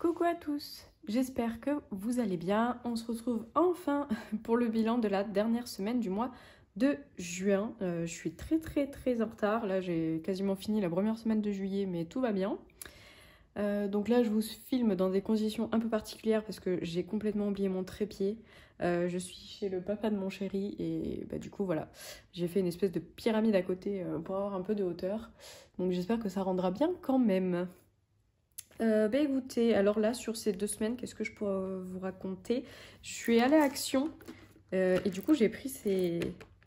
Coucou à tous, j'espère que vous allez bien. On se retrouve enfin pour le bilan de la dernière semaine du mois de juin. Je suis très en retard, là j'ai quasiment fini la première semaine de juillet mais tout va bien. Donc là je vous filme dans des conditions un peu particulières parce que j'ai complètement oublié mon trépied. Je suis chez le papa de mon chéri et du coup voilà, j'ai fait une espèce de pyramide à côté pour avoir un peu de hauteur. Donc j'espère que ça rendra bien quand même. Écoutez, alors là sur ces 2 semaines, qu'est-ce que je pourrais vous raconter? Je suis allée à Action et du coup j'ai pris ces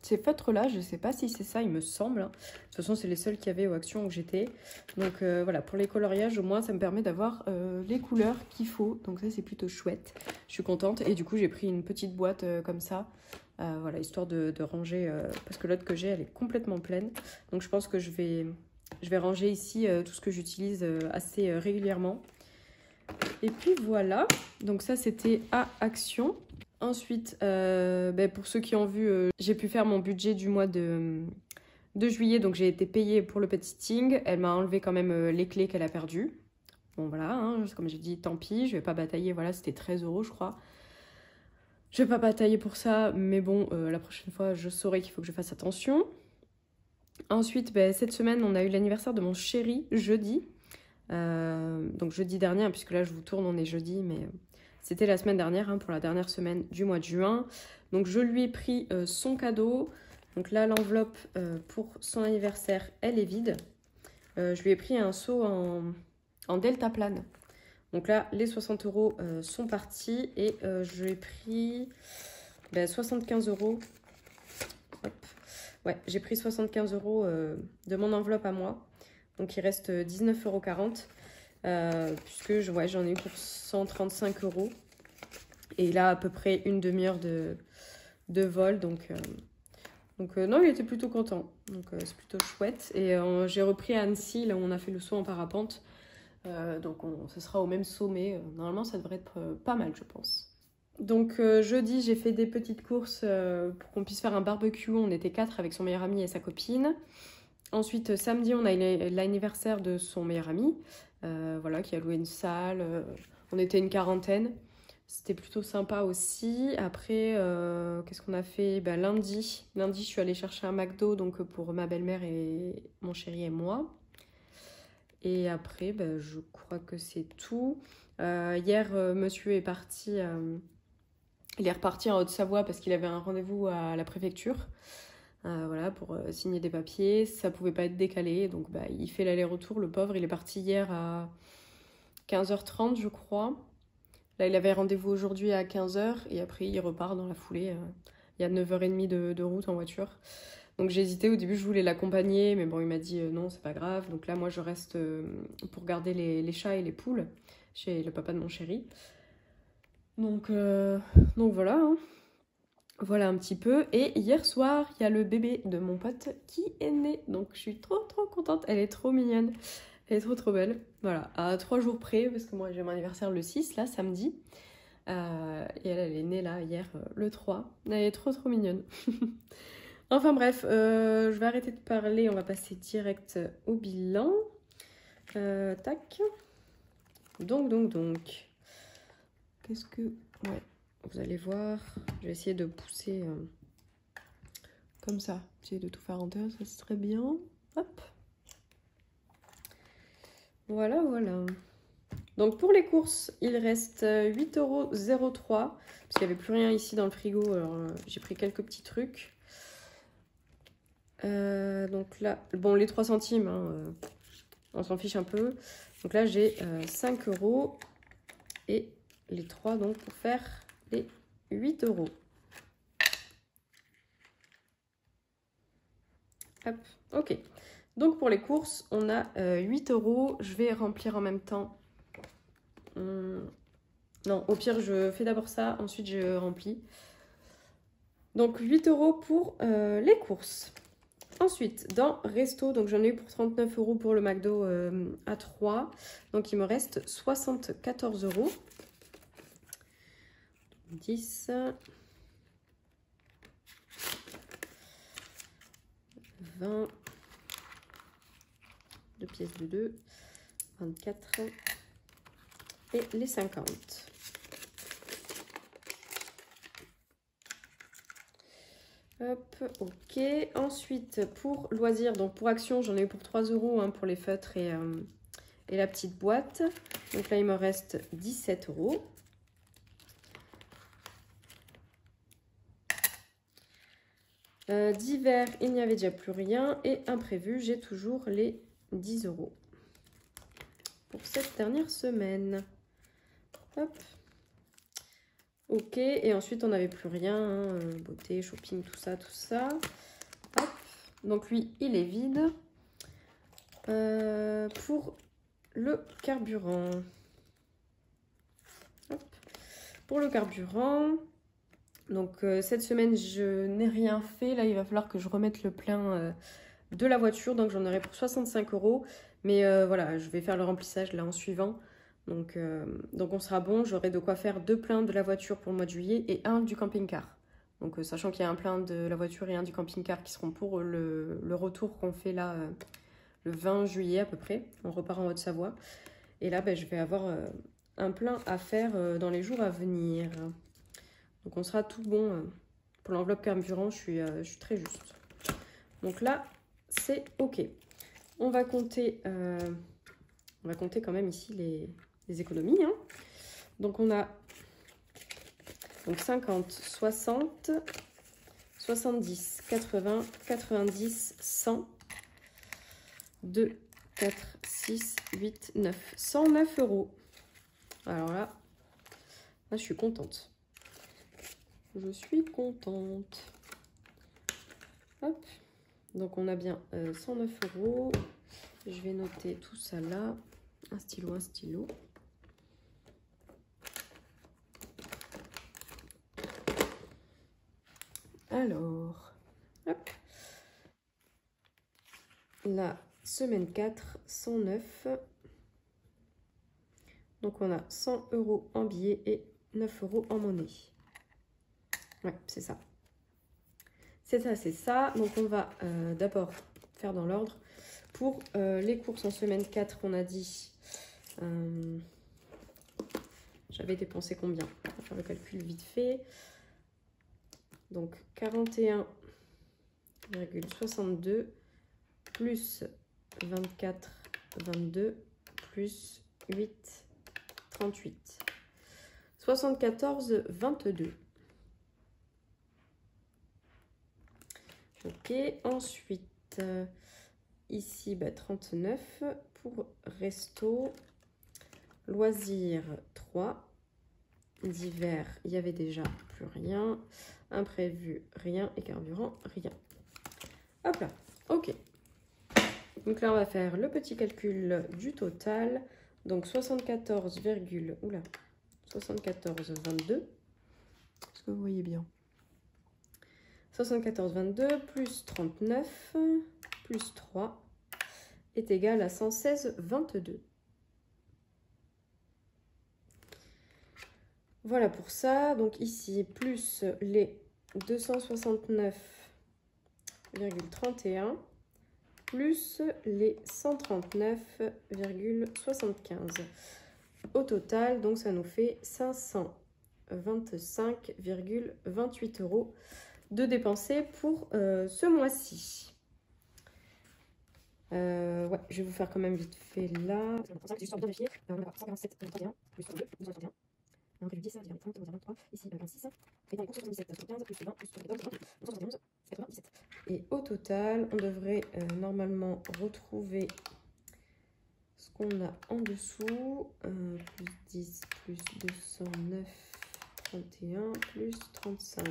feutres là, je sais pas si c'est ça, il me semble. De toute façon c'est les seuls qu'il y avait aux Action où j'étais. Donc voilà, pour les coloriages au moins ça me permet d'avoir les couleurs qu'il faut. Donc ça c'est plutôt chouette, je suis contente. Et du coup j'ai pris une petite boîte comme ça. Voilà, histoire de ranger, parce que l'autre que j'ai elle est complètement pleine. Donc je pense que je vais ranger ici tout ce que j'utilise assez régulièrement. Et puis voilà, donc ça c'était à Action. Ensuite, pour ceux qui ont vu, j'ai pu faire mon budget du mois de juillet. Donc j'ai été payée pour le petiting. Elle m'a enlevé quand même les clés qu'elle a perdues. Bon voilà, hein, comme j'ai dit, tant pis, je vais pas batailler. Voilà, c'était 13 € je crois. Je vais pas batailler pour ça, mais bon, la prochaine fois je saurai qu'il faut que je fasse attention. Ensuite, cette semaine, on a eu l'anniversaire de mon chéri, jeudi. Donc jeudi dernier, hein, puisque là je vous tourne, on est jeudi, mais c'était la semaine dernière, hein, pour la dernière semaine du mois de juin. Donc je lui ai pris son cadeau. Donc là, l'enveloppe pour son anniversaire, elle est vide. Je lui ai pris un seau en deltaplane. Donc là, les 60 € sont partis et je lui ai pris 75 €. Hop. Ouais, j'ai pris 75 € de mon enveloppe à moi. Donc il reste 19,40 €. Puisque j'en ai eu pour 135 €. Et là, à peu près une demi-heure de vol. Donc non, il était plutôt content. Donc c'est plutôt chouette. Et j'ai repris à Annecy, là où on a fait le saut en parapente. Donc ce sera au même sommet. Normalement, ça devrait être pas mal, je pense. Donc jeudi, j'ai fait des petites courses pour qu'on puisse faire un barbecue. On était 4 avec son meilleur ami et sa copine. Ensuite, samedi, on a eu l'anniversaire de son meilleur ami, voilà, qui a loué une salle. On était une quarantaine. C'était plutôt sympa aussi. Après, qu'est-ce qu'on a fait? Lundi, je suis allée chercher un McDo donc, pour ma belle-mère et mon chéri et moi. Et après, je crois que c'est tout. Hier, monsieur est parti... il est reparti en Haute-Savoie parce qu'il avait un rendez-vous à la préfecture. Voilà, pour signer des papiers. Ça pouvait pas être décalé, donc il fait l'aller-retour, le pauvre. Il est parti hier à 15h30, je crois. Là, il avait rendez-vous aujourd'hui à 15h, et après, il repart dans la foulée. Il y a 9h30 de route en voiture. Donc j'ai hésité, au début, je voulais l'accompagner, mais bon, il m'a dit non, c'est pas grave. Donc là, moi, je reste pour garder les chats et les poules chez le papa de mon chéri. Donc voilà, hein. Voilà un petit peu. Et hier soir, il y a le bébé de mon pote qui est né. Donc je suis trop contente. Elle est trop mignonne. Elle est trop belle. Voilà, à 3 jours près, parce que moi j'ai mon anniversaire le 6, là, samedi. Et elle est née là, hier, le 3. Elle est trop mignonne. Enfin bref, je vais arrêter de parler. On va passer direct au bilan. Tac. Donc. Qu'est-ce que... Ouais. Vous allez voir, je vais essayer de pousser comme ça. Essayer de tout faire en terre, ça serait bien. Hop. Voilà. Donc pour les courses, il reste 8,03 €. Parce qu'il n'y avait plus rien ici dans le frigo. Alors j'ai pris quelques petits trucs. Donc là, bon, les 3 centimes, hein, on s'en fiche un peu. Donc là, j'ai 5 €. Et les 3, donc, pour faire les 8 €. Hop, ok. Donc pour les courses, on a 8 €. Je vais remplir en même temps. Non, au pire, je fais d'abord ça, ensuite je remplis. Donc 8 € pour les courses. Ensuite, dans Resto, donc j'en ai eu pour 39 € pour le McDo à 3. Donc il me reste 74 €. 10... 20, 2 pièces de 2, 24, et les 50. Hop, ok. Ensuite, pour loisirs, donc pour Action, j'en ai eu pour 3 € hein, pour les feutres et la petite boîte. Donc là, il me reste 17 €. D'hiver, il n'y avait déjà plus rien. Et imprévu, j'ai toujours les 10 € pour cette dernière semaine. Hop. Ok, et ensuite, on n'avait plus rien. Hein, beauté, shopping, tout ça, tout ça. Hop. Donc lui, il est vide. Pour le carburant. Hop. Pour le carburant... Donc cette semaine, je n'ai rien fait. Là, il va falloir que je remette le plein de la voiture. Donc j'en aurai pour 65 €. Mais voilà, je vais faire le remplissage là en suivant. Donc on sera bon. J'aurai de quoi faire 2 pleins de la voiture pour le mois de juillet et 1 du camping-car. Donc sachant qu'il y a un plein de la voiture et 1 du camping-car qui seront pour le retour qu'on fait là le 20 juillet à peu près. On repart en Haute-Savoie. Et là, je vais avoir un plein à faire dans les jours à venir. Donc on sera tout bon pour l'enveloppe carburant, je suis très juste. Donc là, c'est ok. On va compter quand même ici les économies. Hein. Donc on a donc 50, 60, 70, 80, 90, 100, 2, 4, 6, 8, 9. 109 €. Alors là, je suis contente. Je suis contente. Hop. Donc on a bien 109 €. Je vais noter tout ça là. Un stylo, un stylo. Alors, hop. La semaine 4, 109. Donc on a 100 € en billets et 9 € en monnaie. Ouais, c'est ça. C'est ça, c'est ça. Donc, on va d'abord faire dans l'ordre. Pour les courses en semaine 4, on a dit... J'avais dépensé combien? On va faire le calcul vite fait. Donc, 41,62 plus 24,22 plus 8,38. 74,22. Ok, ensuite, ici, 39 pour resto, loisirs 3, d'hiver, il y avait déjà plus rien, imprévu, rien, et carburant, rien. Hop là, ok. Donc là, on va faire le petit calcul du total. Donc 74,22. Est-ce que vous voyez bien? 74,22 plus 39 plus 3 est égal à 116,22. Voilà pour ça. Donc ici, plus les 269,31 plus les 139,75. Au total, donc ça nous fait 525,28 € de dépenser pour ce mois-ci. Ouais, je vais vous faire quand même vite fait là. C'est juste pour vérifier. On va avoir 147,31 plus 2, 231. Donc le 10, ça, 30, 23, ici 26. Et dans les courses 77, 75, plus 20, plus 14, 71, 97. Et au total, on devrait normalement retrouver ce qu'on a en dessous. Plus 10, plus 209, 31, plus 35.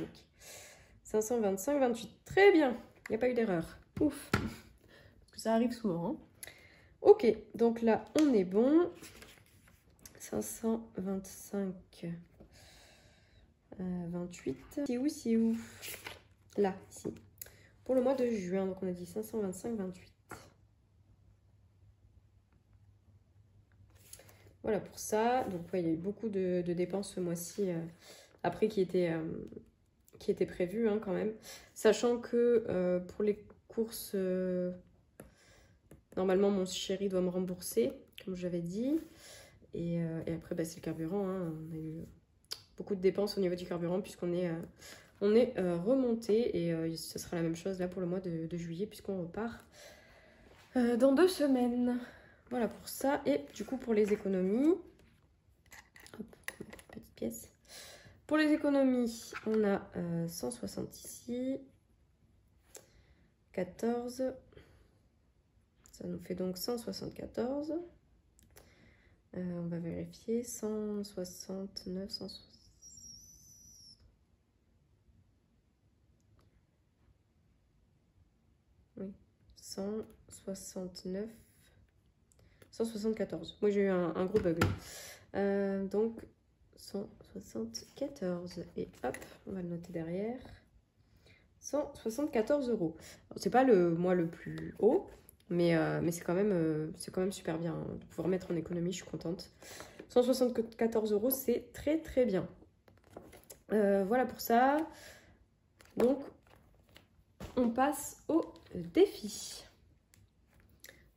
525, 28. Très bien. Il n'y a pas eu d'erreur. Ouf. Parce que ça arrive souvent. Hein. Ok. Donc là, on est bon. 525, 28. C'est où? Là, ici. Pour le mois de juin. Donc on a dit 525, 28. Voilà pour ça. Donc ouais, il y a eu beaucoup de dépenses ce mois-ci. Après qui étaient prévues hein, quand même. Sachant que pour les courses, normalement mon chéri doit me rembourser, comme j'avais dit. Et après, bah, c'est le carburant. Hein. On a eu beaucoup de dépenses au niveau du carburant puisqu'on est, remonté. Et ce sera la même chose là pour le mois de juillet puisqu'on repart dans 2 semaines. Voilà pour ça. Et du coup, pour les économies... Hop, petite pièce. Pour les économies, on a 160 ici. 14. Ça nous fait donc 174. On va vérifier. 169, 160. Oui. 169. 174. Moi, j'ai eu un gros bug. Donc, 174. Et hop, on va le noter derrière. 174 €. C'est pas le mois le plus haut, mais c'est quand même super bien de pouvoir mettre en économie, je suis contente. 174 €, c'est très très bien. Voilà pour ça. Donc, on passe au défi.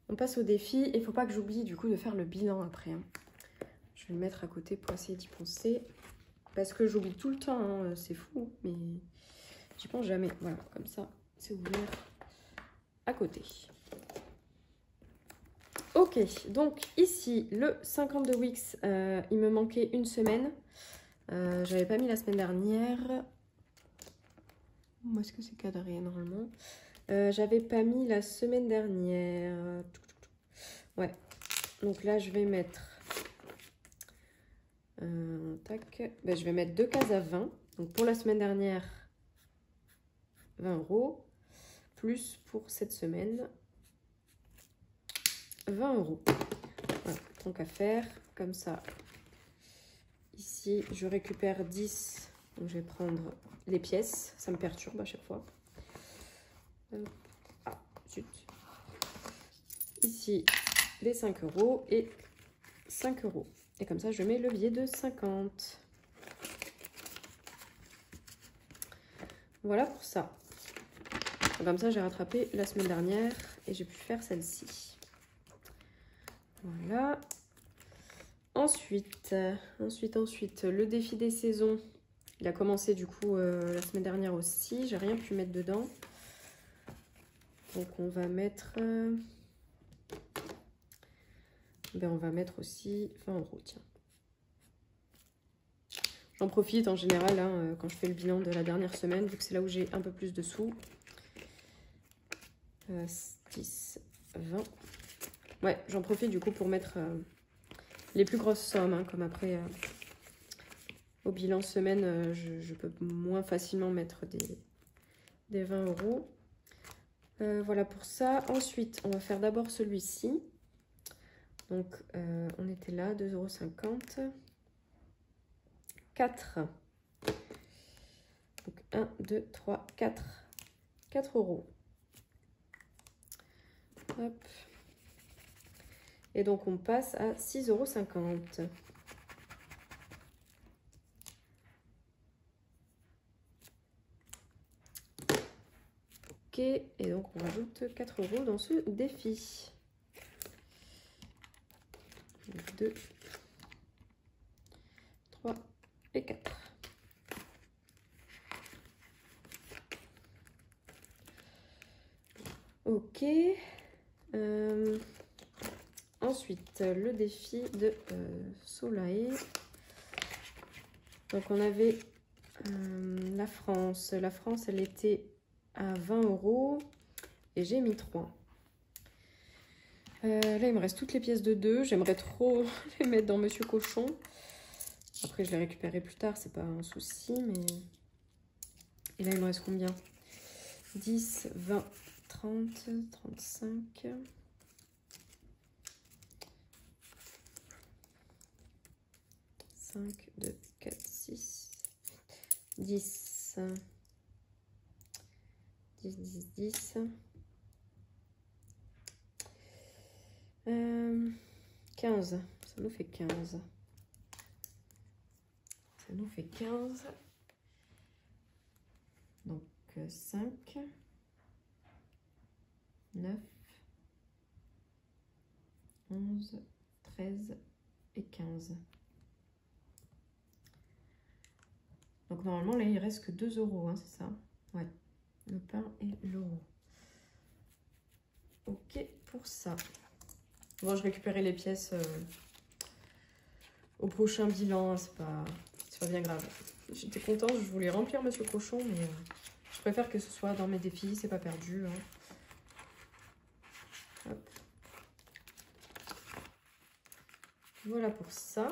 On passe au défi et il ne faut pas que j'oublie du coup de faire le bilan après. Hein. Je vais le mettre à côté pour essayer d'y penser. Parce que j'oublie tout le temps, hein. C'est fou, mais j'y pense jamais. Voilà, comme ça, c'est ouvert à côté. Ok, donc ici, le 50 de Wix, il me manquait une semaine. J'avais pas mis la semaine dernière. Où est-ce que c'est cadré normalement? J'avais pas mis la semaine dernière. Ouais, donc là, je vais mettre... tac. Ben, je vais mettre 2 cases à 20. Donc pour la semaine dernière, 20 €. Plus pour cette semaine, 20 €. Voilà, tant qu'à faire. Comme ça, ici, je récupère 10. Donc je vais prendre les pièces. Ça me perturbe à chaque fois. Ah, zut. Ici, les 5 € et 5 €. Et comme ça, je mets le billet de 50. Voilà pour ça. Comme ça, j'ai rattrapé la semaine dernière et j'ai pu faire celle-ci. Voilà. Ensuite, le défi des saisons. Il a commencé du coup la semaine dernière aussi. J'ai rien pu mettre dedans. Donc on va mettre... on va mettre aussi 20 €, tiens. J'en profite en général hein, quand je fais le bilan de la dernière semaine, vu que c'est là où j'ai un peu plus de sous. 10, 20. Ouais, j'en profite du coup pour mettre les plus grosses sommes, hein, comme après au bilan semaine, je peux moins facilement mettre des 20 €. Voilà pour ça. Ensuite, on va faire d'abord celui-ci. Donc, on était là, 2,50 €. 4. Donc, 1, 2, 3, 4. 4 €. Hop. Et donc, on passe à 6,50 €. Ok. Et donc, on rajoute 4 € dans ce défi. 2, 3 et 4. Ok. Ensuite, le défi de Soleil. Donc, on avait la France. La France, elle était à 20 € et j'ai mis 3. Là, il me reste toutes les pièces de 2. J'aimerais trop les mettre dans Monsieur Cochon. Après, je les récupérerai plus tard, c'est pas un souci, mais... Et là, il me reste combien? 10, 20, 30, 35... 5, 2, 4, 6, 10, 10, 10, 10, 15, ça nous fait 15. Ça nous fait 15. Donc 5, 9, 11, 13, et 15. Donc normalement là il reste que 2 €, hein, c'est ça? Ouais, le pain et l'euro. Ok pour ça. Bon, je récupérerai les pièces au prochain bilan, hein, c'est pas bien grave. J'étais contente, je voulais remplir Monsieur Cochon, mais je préfère que ce soit dans mes défis, c'est pas perdu. Hein. Hop. Voilà pour ça.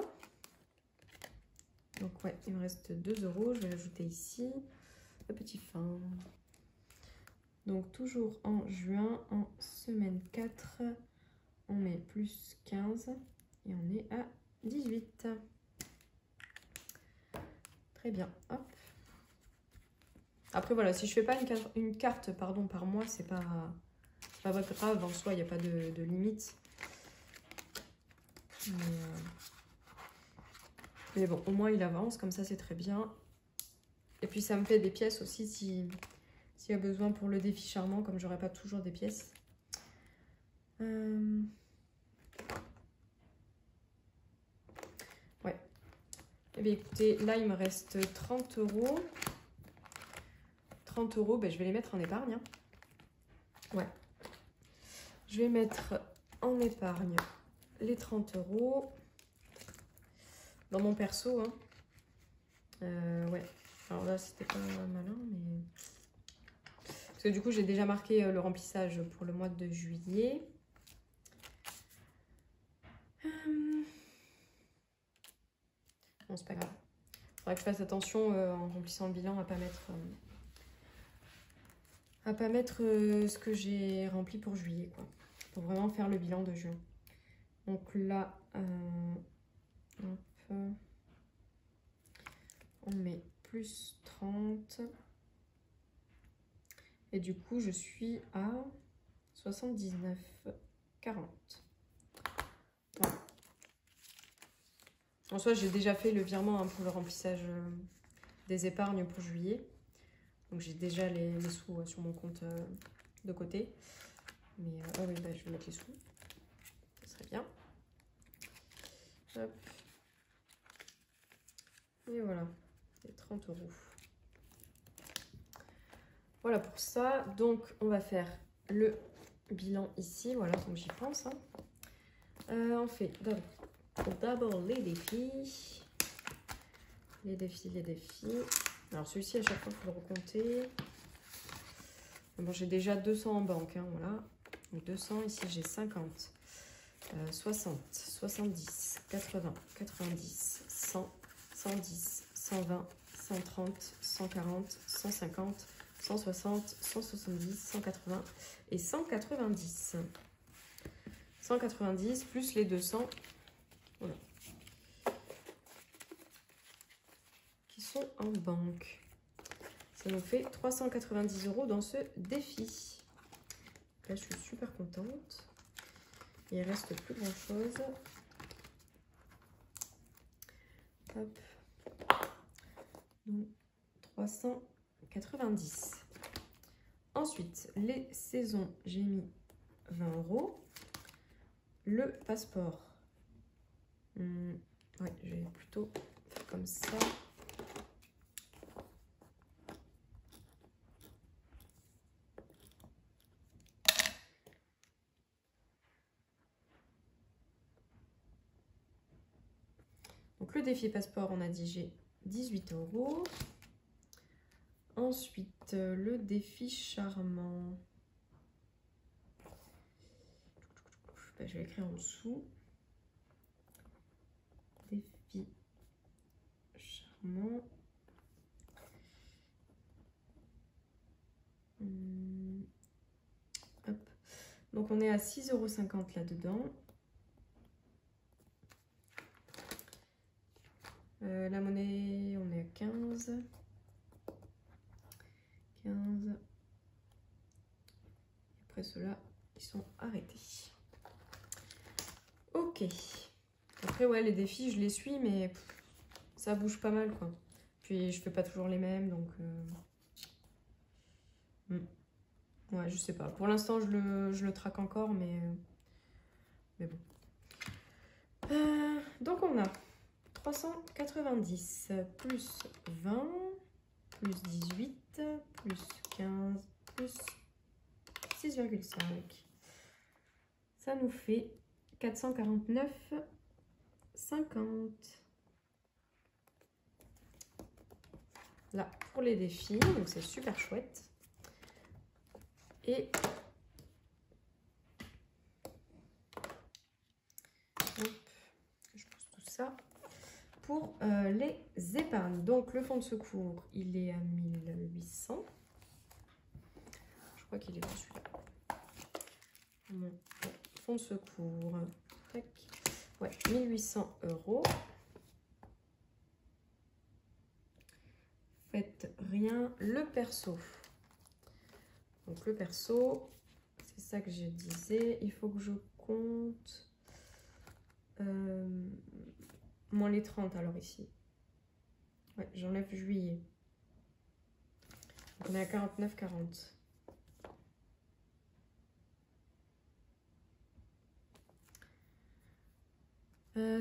Donc ouais, il me reste 2 €, je vais l'ajouter ici. Le petit fin. Donc toujours en juin, en semaine 4, on met plus 15 et on est à 18. Très bien, hop. Après voilà, si je fais pas une carte pardon, par mois, c'est pas grave, en soi, il n'y a pas de limite. Mais bon, au moins il avance, comme ça c'est très bien. Et puis ça me fait des pièces aussi s'il y a besoin pour le défi charmant, comme j'aurai pas toujours des pièces. Ouais. Eh bien écoutez, là il me reste 30 €. 30 €, ben, je vais les mettre en épargne. Hein. Ouais. Je vais mettre en épargne les 30 € dans mon perso. Hein. Ouais. Alors là, c'était pas malin, mais... Parce que du coup, j'ai déjà marqué le remplissage pour le mois de juillet. Bon, c'est pas grave. Il faudra que je fasse attention en remplissant le bilan à pas mettre ce que j'ai rempli pour juillet, quoi. Pour vraiment faire le bilan de juin. Donc là, hop, on met plus 30. Et du coup, je suis à 79,40. Voilà. En soi, j'ai déjà fait le virement hein, pour le remplissage des épargnes pour juillet. Donc j'ai déjà les sous sur mon compte de côté. Mais ah oui, bah, je vais mettre les sous. Ça serait bien. Hop. Et voilà, les 30 €. Voilà pour ça. Donc on va faire le bilan ici. Voilà, donc j'y pense. Hein. On fait d'abord les défis. Les défis. Alors celui-ci, à chaque fois, il faut le recompter. Bon, j'ai déjà 200 en banque. Hein, voilà. Donc 200, ici j'ai 50. 60, 70, 80, 90, 100, 110, 120, 130, 140, 150, 160, 170, 180 et 190. 190 plus les 200. Voilà. Qui sont en banque. Ça nous fait 390 € dans ce défi. Là, je suis super contente. Il reste plus grand chose. Hop. Donc, 390. Ensuite, les saisons, j'ai mis 20 €. Le passeport. Ouais, je vais plutôt faire comme ça. Donc le défi passeport, on a dit j'ai 18 €. Ensuite, le défi charmant. Je vais écrire en dessous. Défi charmant. Hop. Donc on est à 6,50 € là-dedans. La monnaie, on est à 15. 15. Et après ceux-là, ils sont arrêtés. Ok. Après, ouais, les défis, je les suis, mais ça bouge pas mal, quoi. Puis, je fais pas toujours les mêmes, donc... Ouais, je sais pas. Pour l'instant, je le traque encore, mais bon. Donc on a 390 plus 20 plus 18 plus 15 plus 6,5. Ça nous fait 449,50. Là, pour les défis, donc c'est super chouette. Et hop, je pose tout ça pour les épargnes. Donc le fonds de secours, il est à 1800. Je crois qu'il est là celui-là. Mon fonds de secours, tac. Ouais, 1800 €. Faites rien, le perso. Donc le perso, c'est ça que je disais, il faut que je compte moins les 30 alors ici. Ouais, j'enlève juillet. Donc on est à 49,40.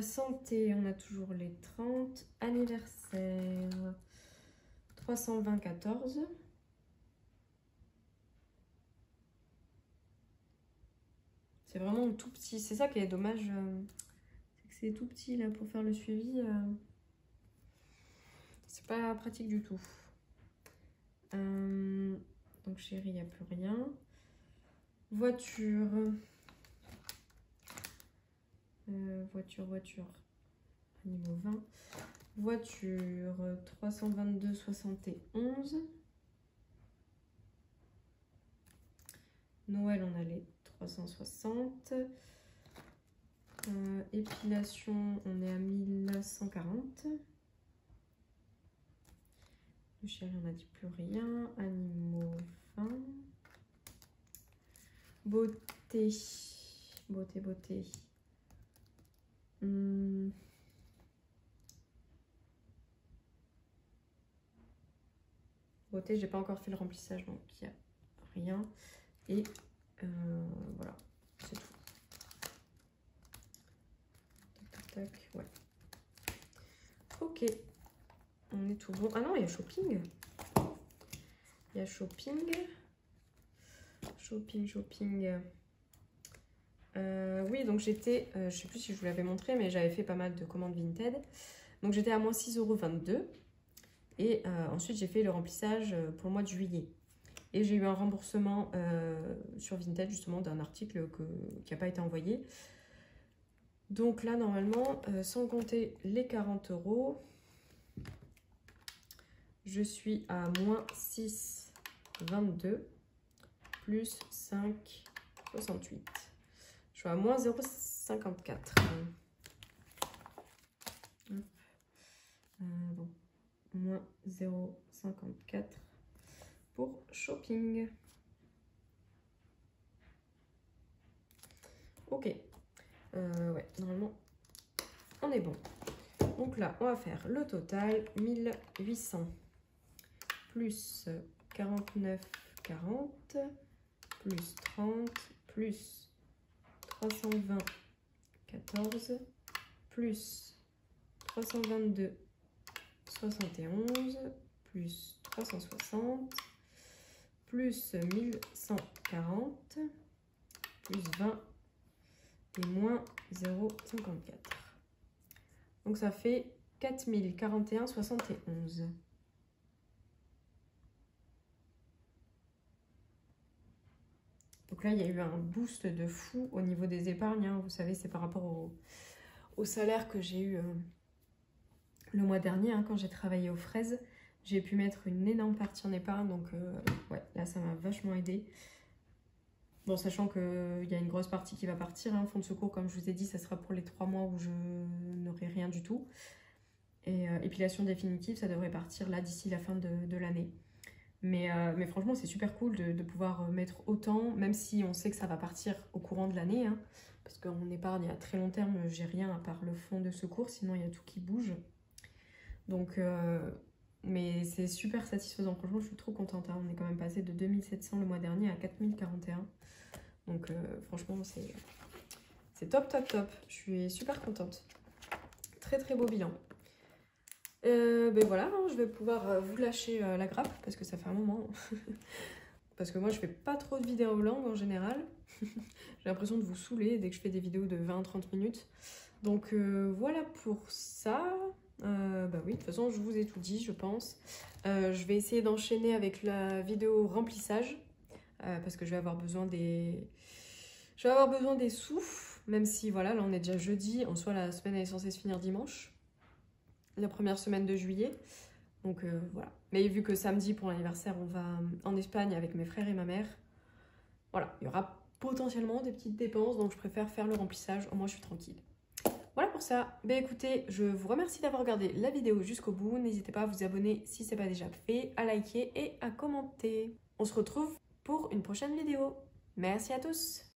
Santé, on a toujours les 30. Anniversaire, 320,14. C'est vraiment tout petit. C'est ça qui est dommage. C'est que c'est tout petit là pour faire le suivi. C'est pas pratique du tout. Donc chérie, il n'y a plus rien. Voiture. Voiture. Animaux 20. Voiture 322,71. Noël, on a les 360. Épilation, on est à 1140. Le chéri, on n'a dit plus rien. Animaux 20. Beauté. Beauté. Beauté, j'ai pas encore fait le remplissage, donc il n'y a rien. Et voilà, c'est tout. Tac, ouais. Ok, on est tout bon. Ah non, il y a shopping. Il y a shopping. Oui, donc j'étais, je sais plus si je vous l'avais montré, mais j'avais fait pas mal de commandes Vinted. Donc j'étais à moins 6,22 €. Et ensuite, j'ai fait le remplissage pour le mois de juillet. Et j'ai eu un remboursement sur Vinted, justement, d'un article qui n'a pas été envoyé. Donc là, normalement, sans compter les 40 €, je suis à moins 6,22 plus 5,68. Je suis à moins 0,54. Bon. Moins 0,54 pour shopping. Ok. Ouais, normalement, on est bon. Donc là, on va faire le total. 1800 plus 49,40 plus 30 plus 320,14 plus 322,71 plus 360 plus 1140 plus 20 et moins 0,54. Donc ça fait 4041,71. Donc là, il y a eu un boost de fou au niveau des épargnes. Hein. Vous savez, c'est par rapport au salaire que j'ai eu le mois dernier, hein, quand j'ai travaillé aux fraises. J'ai pu mettre une énorme partie en épargne. Donc ouais, là, ça m'a vachement aidé. Bon, sachant qu'il y a une grosse partie qui va partir. Hein. Fonds de secours, comme je vous ai dit, ça sera pour les 3 mois où je n'aurai rien du tout. Et épilation définitive, ça devrait partir là d'ici la fin de l'année. Mais franchement, c'est super cool de pouvoir mettre autant, même si on sait que ça va partir au courant de l'année. Hein, parce qu'en épargne à très long terme, j'ai rien à part le fonds de secours, sinon il y a tout qui bouge. Donc, mais c'est super satisfaisant. Franchement, je suis trop contente. Hein. On est quand même passé de 2700 le mois dernier à 4041. Donc, franchement, C'est top, top, top. Je suis super contente. Très, très beau bilan. Ben voilà, hein, je vais pouvoir vous lâcher la grappe parce que ça fait un moment. Parce que moi, je fais pas trop de vidéos longues en général. J'ai l'impression de vous saouler dès que je fais des vidéos de 20-30 minutes. Donc voilà pour ça. Bah oui, de toute façon, je vous ai tout dit, je pense. Je vais essayer d'enchaîner avec la vidéo remplissage. Parce que je vais avoir besoin des... sous. Même si, voilà, là, on est déjà jeudi. En soi, la semaine elle est censée se finir dimanche. La première semaine de juillet. Donc voilà. Mais vu que samedi, pour l'anniversaire, on va en Espagne avec mes frères et ma mère. Voilà, il y aura potentiellement des petites dépenses. Donc je préfère faire le remplissage. Au moins, je suis tranquille. Voilà pour ça. Ben écoutez, je vous remercie d'avoir regardé la vidéo jusqu'au bout. N'hésitez pas à vous abonner si ce n'est pas déjà fait, à liker et à commenter. On se retrouve pour une prochaine vidéo. Merci à tous.